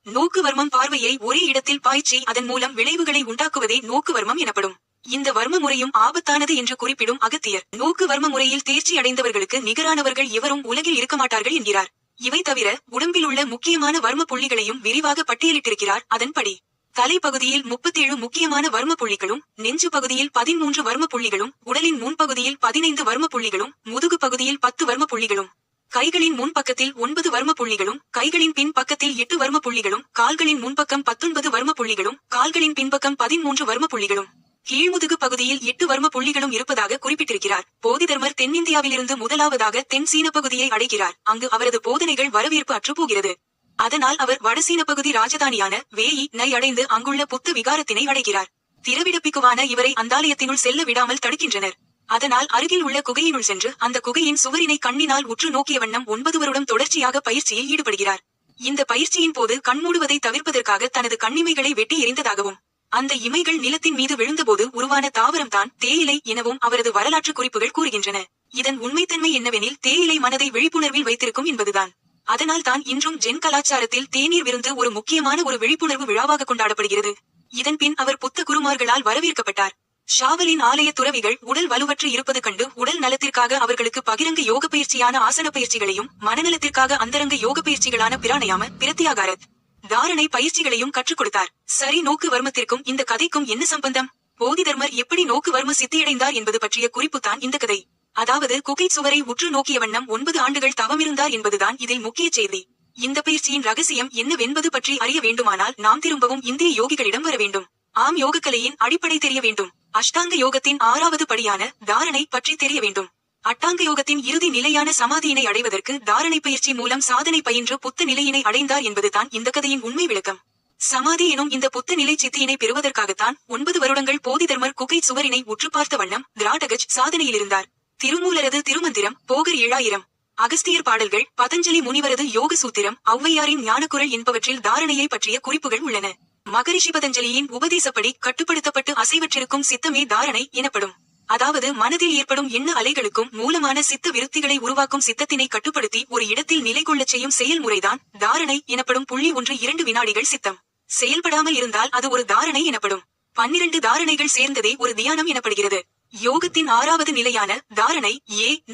நோக்குவர்மம் பார்வையை ஒரே இடத்தில் பாய்ச்சி அதன் மூலம் விளைவுகளை உண்டாக்குவதே நோக்குவர்மம் எனப்படும். இந்த வர்ம முறையும் ஆபத்தானது என்று குறிப்பிடும் அகத்தியர், நோக்கு வர்ம முறையில் தேர்ச்சி அடைந்தவர்களுக்கு நிகரானவர்கள் எவரும் உலகில் இருக்க மாட்டார்கள் என்கிறார். இவை தவிர உடம்பில் உள்ள முக்கியமான வர்ம புள்ளிகளையும் விரிவாக பட்டியலிட்டிருக்கிறார். அதன்படி தலைப்பகுதியில் 37 முக்கியமான வர்ம புள்ளிகளும், நெஞ்சு பகுதியில் 13 வர்ம புள்ளிகளும், உடலின் முன்பகுதியில் 15 வர்ம புள்ளிகளும், முதுகு பகுதியில் 10 வர்ம புள்ளிகளும், கைகளின் முன்பக்கத்தில் 9 வர்ம புள்ளிகளும், கைகளின் பின் பக்கத்தில் 8 வர்ம புள்ளிகளும், கால்களின் முன்பக்கம் 19 வர்ம புள்ளிகளும், கால்களின் பின்பக்கம் 13 வர்ம புள்ளிகளும், கீழ்முதுகு பகுதியில் 8 வர்ம புள்ளிகளும் இருப்பதாக குறிப்பிட்டிருக்கிறார். போதிதர்மர் தென்னிந்தியாவிலிருந்து முதலாவதாக தென் சீன பகுதியை அடைகிறார். அங்கு அவரது போதனைகள் வரவேற்பு அற்றுப்போகிறது. அதனால் அவர் வடசீன பகுதி ராஜதானியான வேயினை அடைந்து அங்குள்ள புத்த விகாரத்தினை அடைகிறார். திரவிடப்பிக்குவான இவரை அந்தாலயத்தினுள் செல்ல விடாமல் தடுக்கின்றனர். அதனால் அருகில் உள்ள குகையினுள் சென்று அந்த குகையின் சுவரினை கண்ணினால் உற்று நோக்கிய வண்ணம் 9 வருடம் தொடர்ச்சியாக பயிற்சியில் ஈடுபடுகிறார். இந்த பயிற்சியின் போது கண்மூடுவதை தவிர்ப்பதற்காக தனது கண்ணிமைகளை வெட்டி எறிந்ததாகவும், அந்த இமைகள் நிலத்தின் மீது விழுந்தபோது உருவான தாவரம்தான் தேயிலை எனவும் அவரது வரலாற்று குறிப்புகள் கூறுகின்றன. இதன் உண்மைத்தன்மை என்னவெனில் தேயிலை மனதை விழிப்புணர்வில் வைத்திருக்கும் என்பதுதான். அதனால் தான் இன்றும் ஜென் கலாச்சாரத்தில் தேநீர் விருந்து ஒரு முக்கியமான ஒரு விழிப்புணர்வு விழாவாக கொண்டாடப்படுகிறது. இதன் பின் அவர் புத்த குருமார்களால் வரவேற்கப்பட்டார். ஷாவலின் ஆலய துறவிகள் உடல் வலுவற்று இருப்பது கண்டு உடல் நலத்திற்காக அவர்களுக்கு பகிரங்க யோக பயிற்சியான ஆசன பயிற்சிகளையும், மனநலத்திற்காக அந்தரங்க யோக பயிற்சிகளான பிராணயாம, பிரத்யாகாரத், தாரணை பயிற்சிகளையும் கற்றுக் கொடுத்தார். சரி, நோக்கு வர்மத்திற்கும் இந்த கதைக்கும் என்ன சம்பந்தம்? போதிதர்மர் எப்படி நோக்கு வர்ம சித்தியடைந்தார் என்பது பற்றிய குறிப்புதான் இந்த கதை. அதாவது குகை சுவரை உற்று நோக்கிய வண்ணம் 9 ஆண்டுகள் தவமிருந்தார் என்பதுதான் இதில் முக்கிய செய்தி. இந்த பயிற்சியின் ரகசியம் என்னவென்பது பற்றி அறிய வேண்டுமானால் நாம் திரும்பவும் இந்திய யோகிகளிடம் வர வேண்டும். ஆம், யோகக்கலையின் அடிப்படை தெரிய வேண்டும். அஷ்டாங்க யோகத்தின் 6வது படியான தாரணை பற்றி தெரிய வேண்டும். அட்டாங்க யோகத்தின் இறுதி நிலையான சமாதியினை அடைவதற்கு தாரணை பயிற்சி மூலம் சாதனை பயின்று புத்த நிலையினை அடைந்தார் என்பதுதான் இந்த கதையின் உண்மை விளக்கம். சமாதி எனும் இந்த புத்த நிலை சித்தியினை பெறுவதற்காகத்தான் 9 வருடங்கள் போதிதர்மர் குகை சுவரினை உற்று பார்த்த வண்ணம் திராடகஜ் சாதனையில் இருந்தார். திருமூலரது திருமந்திரம், போகர் 7000, அகஸ்தியர் பாடல்கள், பதஞ்சலி முனிவரது யோக சூத்திரம், ஔவையாரின் ஞானக்குரல் என்பவற்றில் தாரணையை பற்றிய குறிப்புகள் உள்ளன. மகரிஷி பதஞ்சலியின் உபதேசப்படி கட்டுப்படுத்தப்பட்டு அசைவற்றிருக்கும் சித்தமே தாரணை எனப்படும். அதாவது மனதில் ஏற்படும் எண்ண அலைகளுக்கும் மூலமான சித்த விருத்திகளை உருவாக்கும் சித்தத்தினை கட்டுப்படுத்தி ஒரு இடத்தில் நிலை கொள்ளச் செய்யும் செயல்முறைதான் தாரணை எனப்படும். 1.2 வினாடிகள் சித்தம் செயல்படாமல் இருந்தால் அது ஒரு தாரணை எனப்படும். 12 தாரணைகள் சேர்ந்ததே ஒரு தியானம் எனப்படுகிறது. யோகத்தின் 6வது நிலையான தாரணை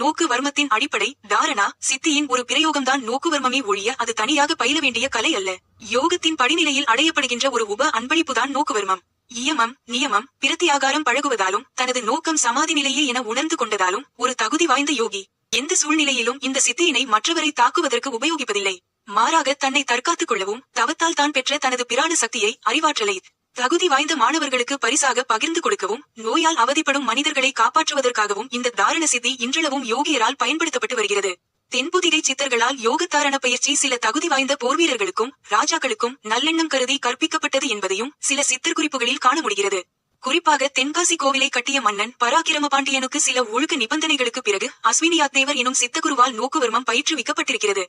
நோக்கு வர்மத்தின் அடிப்படை. தாரணா சித்தியின் ஒரு பிரயோகம்தான் நோக்குவர்மமே ஒழிய அது தனியாக பயில வேண்டிய கலை அல்ல. யோகத்தின் படிநிலையில் அடையப்படுகின்ற ஒரு உப அன்பளிப்புதான் நோக்குவர்மம். இயமம், நியமம், பிரத்தியாகாரம் பழகுவதாலும் தனது நோக்கம் சமாதி நிலையே என உணர்ந்து கொண்டதாலும் ஒரு தகுதி வாய்ந்த யோகி எந்த சூழ்நிலையிலும் இந்த சித்தியினை மற்றவரை தாக்குவதற்கு உபயோகிப்பதில்லை. மாறாக தன்னை தற்காத்துக் கொள்ளவும் தவத்தால் தான் பெற்ற தனது பிராண சக்தியை, அறிவாற்றலை தகுதி வாய்ந்த மாணவர்களுக்கு பரிசாக பகிர்ந்து கொடுக்கவும், நோயால் அவதிப்படும் மனிதர்களை காப்பாற்றுவதற்காகவும் இந்த தாரண சித்தி இன்றளவும் யோகியரால் பயன்படுத்தப்பட்டு வருகிறது. தென்புதிகை சித்தர்களால் யோகத்தாரண பயிற்சி சில தகுதி வாய்ந்த போர்வீரர்களுக்கும் ராஜாக்களுக்கும் நல்லெண்ணம் கருதி கற்பிக்கப்பட்டது என்பதையும் சில சித்தர் குறிப்புகளில் காண முடிகிறது. குறிப்பாக தென்காசி கோவிலை கட்டிய மன்னன் பராக்கிரம பாண்டியனுக்கு சில ஒழுக்க நிபந்தனைகளுக்கு பிறகு அஸ்வினியாத்தேவர் எனும் சித்தகுருவால் நோக்குவர்மம் பயிற்றுவிக்கப்பட்டிருக்கிறது.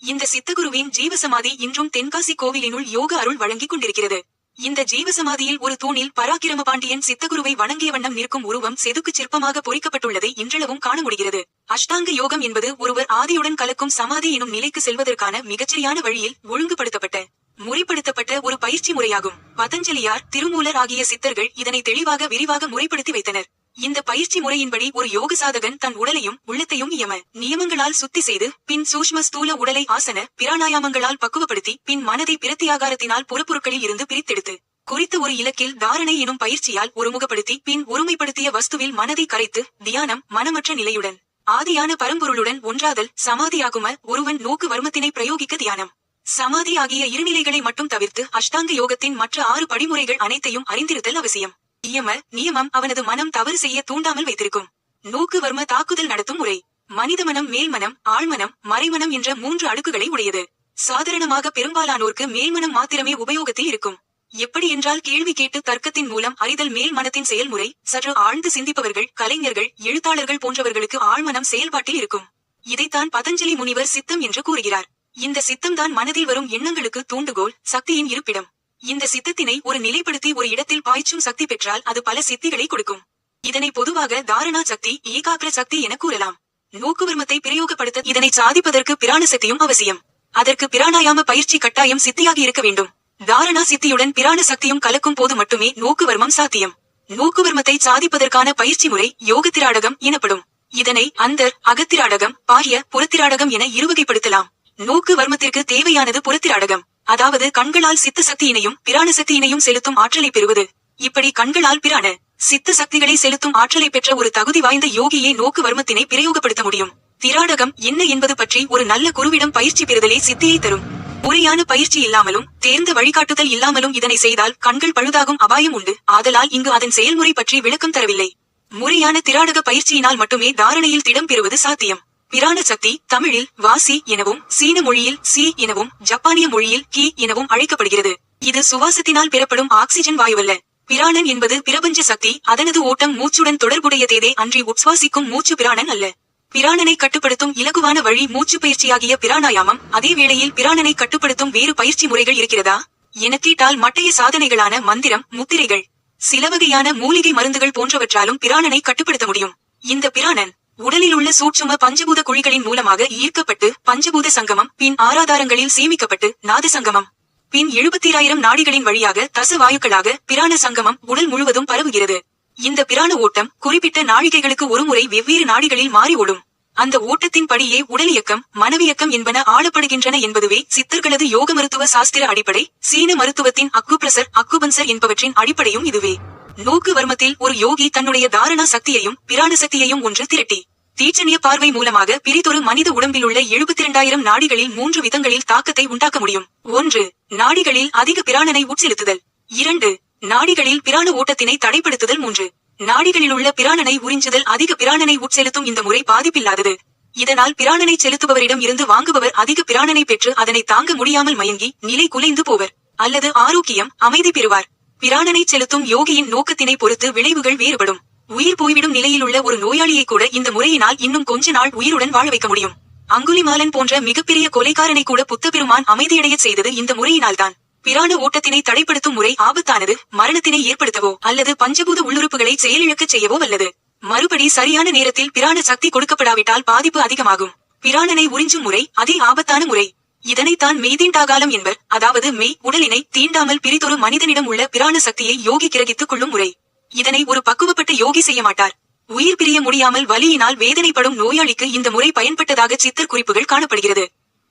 இந்த சித்தகுருவின் ஜீவசமாதி இன்றும் தென்காசி கோவிலினுள் யோக அருள் வழங்கிக் கொண்டிருக்கிறது. இந்த ஜீவசமாதியில் ஒரு தூணில் பராக்கிரம பாண்டியன் சித்தகுருவை வணங்கிய வண்ணம் நிற்கும் உருவம் செதுக்கு சிற்பமாக பொறிக்கப்பட்டுள்ளதை இன்றளவும் காண முடிகிறது. அஷ்டாங்க யோகம் என்பது ஒருவர் ஆதியுடன் கலக்கும் சமாதி எனும் நிலைக்கு செல்வதற்கான மிகச்சரியான வழியில் ஒழுங்குபடுத்தப்பட்ட, முறைப்படுத்தப்பட்ட ஒரு பயிற்சி முறையாகும். பதஞ்சலியார், திருமூலர் ஆகிய சித்தர்கள் இதனை தெளிவாக விரிவாக முறைப்படுத்தி வைத்தனர். இந்த பயிற்சி முறையின்படி ஒரு யோக சாதகன் தன் உடலையும் உள்ளத்தையும் நியமங்களால் சுத்தி செய்து பின் சூஷ்ம ஸ்தூல உடலை ஆசன பிராணாயாமங்களால் பக்குவப்படுத்தி பின் மனதை பிரத்தியாகாரத்தினால் புறப்பொருட்களில் இருந்து பிரித்தெடுத்து குறித்த ஒரு இலக்கில் தாரணை எனும் பயிற்சியால் ஒருமுகப்படுத்தி பின் ஒருமைப்படுத்திய வஸ்துவில் மனதை கரைத்து தியானம், மனமற்ற நிலையுடன் ஆதியான பரம்பொருளுடன் ஒன்றாதல் சமாதியாகும ஒருவன் நோக்கு வர்மத்தினை பிரயோகிக்க தியானம், சமாதி ஆகிய இருநிலைகளை மட்டும் தவிர்த்து அஷ்டாங்க யோகத்தின் மற்ற 6 படிமுறைகள் அனைத்தையும் அறிந்திருத்தல் அவசியம். இயம, நியமம் அவனது மனம் தவறு செய்ய தூண்டாமல் வைத்திருக்கும். நோக்கு வர்ம தாக்குதல் நடத்தும் முறை. மனித மனம் மேல்மனம், ஆழ்மனம், மறைமனம் என்ற 3 அடுக்குகளை உடையது. சாதாரணமாக பெரும்பாலானோருக்கு மேல்மனம் மாத்திரமே உபயோகத்தில் இருக்கும். எப்படி என்றால் கேள்வி கேட்டு தர்க்கத்தின் மூலம் அறிதல் மேல் மனத்தின் செயல்முறை. சற்று ஆழ்ந்து சிந்திப்பவர்கள், கலைஞர்கள், எழுத்தாளர்கள் போன்றவர்களுக்கு ஆழ்மனம் செயல்பாட்டில் இருக்கும். இதைத்தான் பதஞ்சலி முனிவர் சித்தம் என்று கூறுகிறார். இந்த சித்தம்தான் மனதில் வரும் எண்ணங்களுக்கு தூண்டுகோல், சக்தியின் இருப்பிடம். இந்த சித்தத்தினை ஒரு நிலைப்படுத்தி ஒரு இடத்தில் பாய்ச்சும் சக்தி பெற்றால் அது பல சித்திகளை கொடுக்கும். இதனை பொதுவாக தாரணா சக்தி, ஏகாகிர சக்தி என கூறலாம். நோக்குவர்மத்தை பிரயோகப்படுத்த இதனை சாதிப்பதற்கு பிராண சக்தியும் அவசியம். அதற்கு பிராணாயாம பயிற்சி கட்டாயம் சித்தியாகி இருக்க வேண்டும். தாரணா சித்தியுடன் பிராண சக்தியும் கலக்கும் போது மட்டுமே நோக்குவர்மம் சாத்தியம். நோக்குவர்மத்தை சாதிப்பதற்கான பயிற்சி முறை யோகத்திராடகம் எனப்படும். இதனை அந்தர் அகத்திராடகம், பாஹ்ய புறத்திராடகம் என இருவகைப்படுத்தலாம். நோக்கு வர்மத்திற்கு தேவையானது புறத்திராடகம், அதாவது கண்களால் சித்த சக்தியினையும் பிராண சக்தியினையும் செலுத்தும் ஆற்றலை பெறுவது. இப்படி கண்களால் பிராண சித்த சக்திகளை செலுத்தும் ஆற்றலை பெற்ற ஒரு தகுதி வாய்ந்த யோகியே நோக்கு வர்மத்தினை பிரயோகப்படுத்த முடியும். திராடகம் என்ன என்பது பற்றி ஒரு நல்ல குருவிடம் பயிற்சி பெறுதலே சித்தியை தரும். முறையான பயிற்சி இல்லாமலும் தேர்ந்த வழிகாட்டுதல் இல்லாமலும் இதனை செய்தால் கண்கள் பழுதாகும் அபாயம் உண்டு. ஆதலால் இங்கு அதன் செயல்முறை பற்றி விளக்கம் தரவில்லை. முறையான திராடக பயிற்சியினால் மட்டுமே தாரணையில் திடம் பெறுவது சாத்தியம். பிராண சக்தி தமிழில் வாசி எனவும், சீன மொழியில் சி எனவும், ஜப்பானிய மொழியில் கி எனவும் அழைக்கப்படுகிறது. இது சுவாசத்தினால் பெறப்படும் ஆக்சிஜன் வாயுவல்ல. பிராணன் என்பது பிரபஞ்ச சக்தி. அதனது ஓட்டம் மூச்சுடன் தொடர்புடையதே அன்றி உட்சுவாசிக்கும் மூச்சு பிராணன் அல்ல. பிராணனை கட்டுப்படுத்தும் இலகுவான வழி மூச்சு பயிற்சியாகிய பிராணாயாமம். அதே வேளையில் பிராணனை கட்டுப்படுத்தும் வேறு பயிற்சி முறைகள் இருக்கிறதா என கேட்டால் மட்டைய சாதனைகளான மந்திரம், முத்திரைகள், சில வகையான மூலிகை மருந்துகள் போன்றவற்றாலும் பிராணனை கட்டுப்படுத்த முடியும். இந்த பிராணன் உடலில் உள்ள சூட்சும பஞ்சபூத குழிகளின் மூலமாக ஈர்க்கப்பட்டு பஞ்சபூத சங்கமம், பின் ஆறாதாரங்களில் சேமிக்கப்பட்டு நாத சங்கமம், பின் 70,000 நாடிகளின் வழியாக தச வாயுக்களாக பிராண சங்கமம் உடல் முழுவதும் பரவுகிறது. இந்த பிராண ஓட்டம் குறிப்பிட்ட நாழிகைகளுக்கு ஒருமுறை வெவ்வேறு நாடிகளில் மாறி ஓடும். அந்த ஓட்டத்தின் படியே உடலியக்கம், மனவியக்கம் என்பன ஆளப்படுகின்றன என்பதுவே சித்தர்களது யோக மருத்துவ சாஸ்திர அடிப்படை. சீன மருத்துவத்தின் அக்குப்ரெஷர், அக்குபஞ்சர் என்பவற்றின் அடிப்படையும் இதுவே. நோக்கு வர்மத்தில் ஒரு யோகி தன்னுடைய தாரணா சக்தியையும் பிராண சக்தியையும் ஒன்று திரட்டி தீட்சணிய பார்வை மூலமாக பிரிதொரு மனித உடம்பில் உள்ள 72,000 நாடிகளில் 3 விதங்களில் தாக்கத்தை உண்டாக்க முடியும். 1. நாடிகளில் அதிக பிராணனை உட்செலுத்துதல். 2. நாடிகளில் பிராண ஓட்டத்தினை தடைப்படுத்துதல். 3. நாடிகளில் உள்ள பிராணனை உறிஞ்சுதல். அதிக பிராணனை உட்செலுத்தும் இந்த முறை பாதிப்பில்லாதது. இதனால் பிராணனை செலுத்துபவரிடம் இருந்து வாங்குபவர் அதிக பிராணனை பெற்று அதனை தாங்க முடியாமல் மயங்கி நிலை குலைந்து போவர் அல்லது ஆரோக்கியம், அமைதி பெறுவார். பிராணனை செலுத்தும் யோகியின் நோக்கத்தினை பொறுத்து விளைவுகள் வேறுபடும். உயிர் போய்விடும் நிலையில் உள்ள ஒரு நோயாளியை கூட இந்த முறையினால் இன்னும் கொஞ்ச நாள் உயிருடன் வாழ வைக்க முடியும். அங்குலிமாலன் போன்ற மிகப்பெரிய கொலைகாரனை கூட புத்தபெருமான் அமைதியடைய செய்தது இந்த முறையினால்தான். பிராண ஓட்டத்தினை தடைப்படுத்தும் முறை ஆபத்தானது. மரணத்தினை ஏற்படுத்தவோ அல்லது பஞ்சபூத உள்ளுறுப்புகளை செயலிழக்க செய்யவோ வல்லது. மறுபடி சரியான நேரத்தில் பிராண சக்தி கொடுக்கப்படாவிட்டால் பாதிப்பு அதிகமாகும். பிராணனை உறிஞ்சும் முறை அதே ஆபத்தான முறை. இதனைத்தான் மெய்தீண்டாகாலம் என்பர். அதாவது மெய் உடலினை தீண்டாமல் பிரிதொரு மனிதனிடம் உள்ள பிராண சக்தியை யோகி கிரகித்துக் கொள்ளும் முறை. இதனை ஒரு பக்குவப்பட்ட யோகி செய்ய மாட்டார். உயிர் பிரிய முடியாமல் வலியினால் வேதனைப்படும் நோயாளிக்கு இந்த முறை பயன்பட்டதாக சித்தர் குறிப்புகள் காணப்படுகிறது.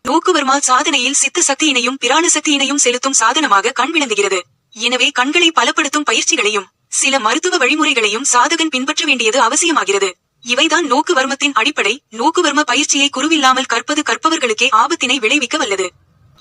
நோக்குவர்மா சாதனையில் சித்த சக்தியினையும் பிராண சக்தியினையும் செலுத்தும் சாதனமாக கண் விளங்குகிறது. எனவே கண்களை பலப்படுத்தும் பயிற்சிகளையும் சில மருத்துவ வழிமுறைகளையும் சாதகன் பின்பற்ற வேண்டியது அவசியமாகிறது. இவைதான் நோக்கு வர்மத்தின் அடிப்படை. நோக்குவர்ம பயிற்சியை குருவில்லாமல் கற்பது கற்பவர்களுக்கே ஆபத்தினை விளைவிக்க வல்லது.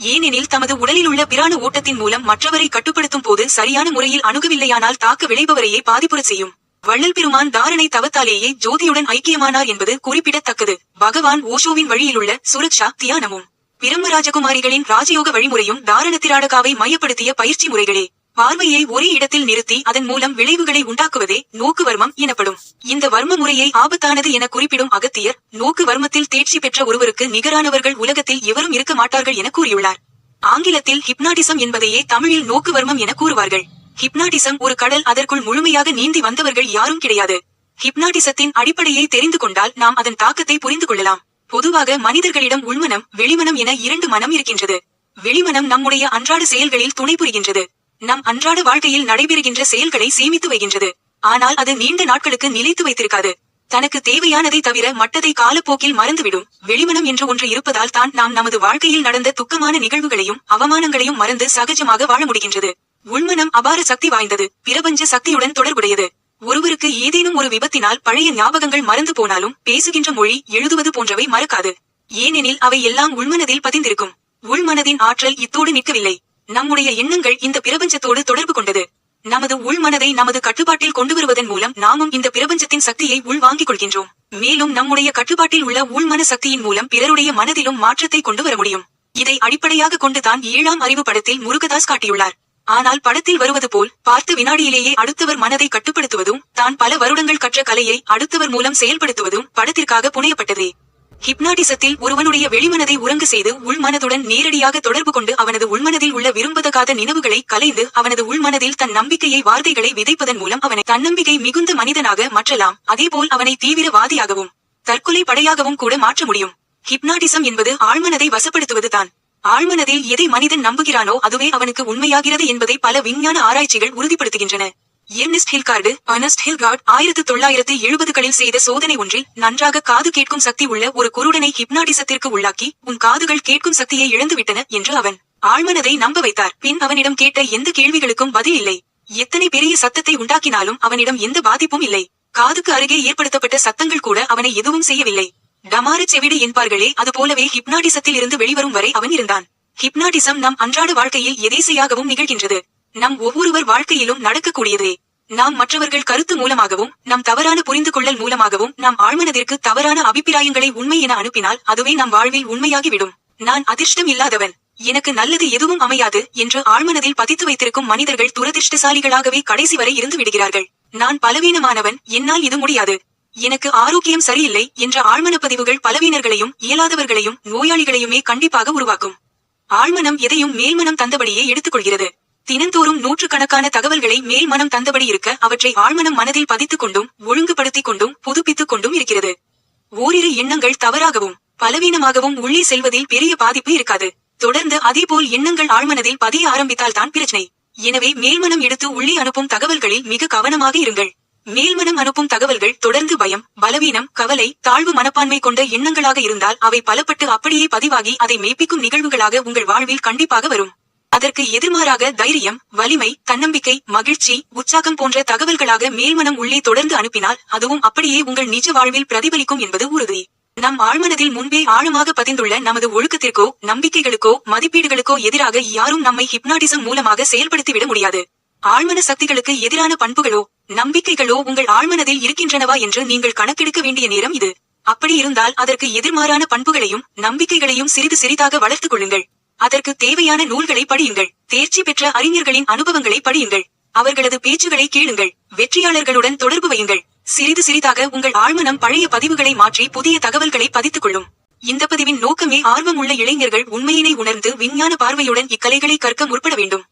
ஏனெனில் தமது உடலில் உள்ள பிராண ஓட்டத்தின் மூலம் மற்றவரை கட்டுப்படுத்தும் போது சரியான முறையில் அணுகவில்லையானால் தாக்க விளைபவரையே பாதிப்புறச் செய்யும். வள்ளல் பெருமான் தாரணை தவத்தாலேயே ஜோதியுடன் ஐக்கியமானார் என்பது குறிப்பிடத்தக்கது. பகவான் ஓஷோவின் வழியிலுள்ள சுரக்ஷா தியானமும் பிரம்மராஜகுமாரிகளின் ராஜயோக வழிமுறையும் தாரணத்திராடகாவை மையப்படுத்திய பயிற்சி முறைகளே. பார்வையை ஒரே இடத்தில் நிறுத்தி அதன் மூலம் விளைவுகளை உண்டாக்குவதே நோக்கு வர்மம் எனப்படும். இந்த வர்ம முறையை ஆபத்தானது என குறிப்பிடும் அகத்தியர், நோக்கு வர்மத்தில் தேர்ச்சி பெற்ற ஒருவருக்கு நிகரானவர்கள் உலகத்தில் எவரும் இருக்க மாட்டார்கள் என கூறியுள்ளார். ஆங்கிலத்தில் ஹிப்னாட்டிசம் என்பதையே தமிழில் நோக்கு வர்மம் என கூறுவார்கள். ஹிப்னாட்டிசம் ஒரு கடல். அதற்குள் முழுமையாக நீந்தி வந்தவர்கள் யாரும் கிடையாது. ஹிப்னாட்டிசத்தின் அடிப்படையை தெரிந்து கொண்டால் நாம் அதன் தாக்கத்தை புரிந்து கொள்ளலாம். பொதுவாக மனிதர்களிடம் உள்மனம், வெளிமனம் என 2 மனம் இருக்கின்றது. வெளிமனம் நம்முடைய அன்றாட செயல்களில் துணை புரிகின்றது. நம் அன்றாட வாழ்க்கையில் நடைபெறுகின்ற செயல்களை சேமித்து வைக்கின்றது. ஆனால் அது நீண்ட நாட்களுக்கு நிலைத்து வைத்திருக்காது. தனக்கு தேவையானதை தவிர மற்றதை காலப்போக்கில் மறந்துவிடும். வெளிமனம் என்று ஒன்று இருப்பதால் தான் நாம் நமது வாழ்க்கையில் நடந்த துக்கமான நிகழ்வுகளையும் அவமானங்களையும் மறந்து சகஜமாக வாழ முடிகின்றது. உள்மனம் அபார சக்தி வாய்ந்தது. பிரபஞ்ச சக்தியுடன் தொடர்புடையது. ஒருவருக்கு ஏதேனும் ஒரு விபத்தினால் பழைய ஞாபகங்கள் மறந்து போனாலும் பேசுகின்ற மொழி, எழுதுவது போன்றவை மறக்காது. ஏனெனில் அவை எல்லாம் உள்மனதில் பதிந்திருக்கும். உள்மனதின் ஆற்றல் இத்தோடு நிற்கவில்லை. நம்முடைய எண்ணங்கள் இந்த பிரபஞ்சத்தோடு தொடர்பு கொண்டது. நமது உள்மனதை நமது கட்டுப்பாட்டில் கொண்டு வருவதன் மூலம் நாமும் இந்த பிரபஞ்சத்தின் சக்தியை உள் வாங்கிக் கொள்கின்றோம். மேலும் நம்முடைய கட்டுப்பாட்டில் உள்ள உள்மன சக்தியின் மூலம் பிறருடைய மனதிலும் மாற்றத்தை கொண்டு வர முடியும். இதை அடிப்படையாக கொண்டுதான் 7ஆம் அறிவு படத்தில் முருகதாஸ் காட்டியுள்ளார். ஆனால் படத்தில் வருவது போல் பார்த்த வினாடியிலேயே அடுத்தவர் மனதை கட்டுப்படுத்துவதும் தான் பல வருடங்கள் கற்ற கலையை அடுத்தவர் மூலம் செயல்படுத்துவதும் படத்திற்காக புனையப்பட்டதே. ஹிப்னாட்டிசத்தில் ஒருவனுடைய வெளிமனதை உறங்க செய்து உள்மனதுடன் நேரடியாக தொடர்பு கொண்டு அவனது உள்மனதில் உள்ள விரும்பதகாத நினைவுகளை கலைந்து அவனது உள்மனதில் தன் நம்பிக்கையை வார்த்தைகளை விதைப்பதன் மூலம் அவனை தன்னம்பிக்கை மிகுந்த மனிதனாக மாற்றலாம். அதேபோல் அவனை தீவிரவாதியாகவும் தற்கொலை படையாகவும் கூட மாற்ற முடியும். ஹிப்னாட்டிசம் என்பது ஆழ்மனதை வசப்படுத்துவதுதான். ஆழ்மனதில் எதை மனிதன் நம்புகிறானோ அதுவே அவனுக்கு உண்மையாகிறது என்பதை பல விஞ்ஞான ஆராய்ச்சிகள் உறுதிப்படுத்துகின்றன. எர்னஸ்ட் ஹில்கார்டு 1970களில் செய்த சோதனை ஒன்றில் நன்றாக காது கேட்கும் சக்தி உள்ள ஒரு குருடனை ஹிப்னாட்டிசத்திற்கு உள்ளாக்கி உன் காதுகள் கேட்கும் சக்தியை இழந்துவிட்டன என்று அவன் ஆழ்மனதை நம்ப வைத்தார். பின் அவனிடம் கேட்ட எந்த கேள்விகளுக்கும் பதில் இல்லை. எத்தனை பெரிய சத்தத்தை உண்டாக்கினாலும் அவனிடம் எந்த பாதிப்பும் இல்லை. காதுக்கு அருகே ஏற்படுத்தப்பட்ட சத்தங்கள் கூட அவனை எதுவும் செய்யவில்லை. டமார செவிடு என்பார்களே, அதுபோலவே ஹிப்னாட்டிசத்தில் இருந்து வெளிவரும் வரை அவன் இருந்தான். ஹிப்னாட்டிசம் நம் அன்றாட வாழ்க்கையில் எதேசையாகவும் நிகழ்கின்றது. நம் ஒவ்வொருவர் வாழ்க்கையிலும் நடக்கக்கூடியதே. நாம் மற்றவர்கள் கருத்து மூலமாகவும் நம் தவறான புரிந்து கொள்ளல் மூலமாகவும் நாம் ஆழ்மனதிற்கு தவறான அபிப்பிராயங்களை உண்மை என அனுப்பினால் அதுவே நம் வாழ்வில் உண்மையாகிவிடும். நான் அதிர்ஷ்டம் இல்லாதவன், எனக்கு நல்லது எதுவும் அமையாது என்று ஆழ்மனதில் பதித்து வைத்திருக்கும் மனிதர்கள் துரதிர்ஷ்டசாலிகளாகவே கடைசி வரை இருந்து விடுகிறார்கள். நான் பலவீனமானவன், என்னால் இது முடியாது, எனக்கு ஆரோக்கியம் சரியில்லை என்ற ஆழ்மன பதிவுகள் பலவீனர்களையும் இயலாதவர்களையும் நோயாளிகளையுமே கண்டிப்பாக உருவாக்கும். ஆழ்மனம் எதையும் மேல்மனம் தந்தபடியே எடுத்துக்கொள்கிறது. தினந்தோறும் நூற்றுக்கணக்கான தகவல்களை மேல் மனம் தந்தபடி இருக்க அவற்றை ஆழ்மனம் மனதில் பதித்துக் கொண்டும் ஒழுங்குபடுத்திக் கொண்டும் புதுப்பித்துக் கொண்டும் இருக்கிறது. ஓரிரு எண்ணங்கள் தவறாகவும் பலவீனமாகவும் உள்ளே செல்வதில் பெரிய பாதிப்பு இருக்காது. தொடர்ந்து அதேபோல் எண்ணங்கள் ஆழ்மனதில் பதிய ஆரம்பித்தால் தான் பிரச்சனை. எனவே மேல்மனம் எடுத்து உள்ளே அனுப்பும் தகவல்களில் மிக கவனமாக இருங்கள். மேல்மனம் அனுப்பும் தகவல்கள் தொடர்ந்து பயம், பலவீனம், கவலை, தாழ்வு மனப்பான்மை கொண்ட எண்ணங்களாக இருந்தால் அவை பலப்பட்டு அப்படியே பதிவாகி அதை மெய்ப்பிக்கும் நிகழ்வுகளாக உங்கள் வாழ்வில் கண்டிப்பாக வரும். அதற்கு எதிர்மாறாக தைரியம், வலிமை, தன்னம்பிக்கை, மகிழ்ச்சி, உற்சாகம் போன்ற தகவல்களாக மேல்மனம் உள்ளே தொடர்ந்து அனுப்பினால் அதுவும் அப்படியே உங்கள் நிஜ வாழ்வில் பிரதிபலிக்கும் என்பது உறுதி. நம் ஆழ்மனதில் முன்பே ஆழமாக பதிந்துள்ள நமது ஒழுக்கத்திற்கோ நம்பிக்கைகளுக்கோ மதிப்பீடுகளுக்கோ எதிராக யாரும் நம்மை ஹிப்னாட்டிசம் மூலமாக செயல்படுத்திவிட முடியாது. ஆழ்மன சக்திகளுக்கு எதிரான பண்புகளோ நம்பிக்கைகளோ உங்கள் ஆழ்மனதில் இருக்கின்றனவா என்று நீங்கள் கணக்கெடுக்க வேண்டிய நேரம் இது. அப்படி இருந்தால் அதற்கு எதிர்மாறான பண்புகளையும் நம்பிக்கைகளையும் சிறிது சிறிதாக வளர்த்துக் கொள்ளுங்கள். அதற்கு தேவையான நூல்களை படியுங்கள். தேர்ச்சி பெற்ற அறிஞர்களின் அனுபவங்களை படியுங்கள். அவர்களது பேச்சுகளை கேளுங்கள். வெற்றியாளர்களுடன் தொடர்பு வையுங்கள். சிறிது சிறிதாக உங்கள் ஆழ்மனம் பழைய பதிவுகளை மாற்றி புதிய தகவல்களை பதித்துக் கொள்ளும். இந்த பதிவின் நோக்கமே ஆர்வம் உள்ள இளைஞர்கள் உண்மையினை உணர்ந்து விஞ்ஞான பார்வையுடன் இக்கலைகளை கற்க முற்பட வேண்டும்.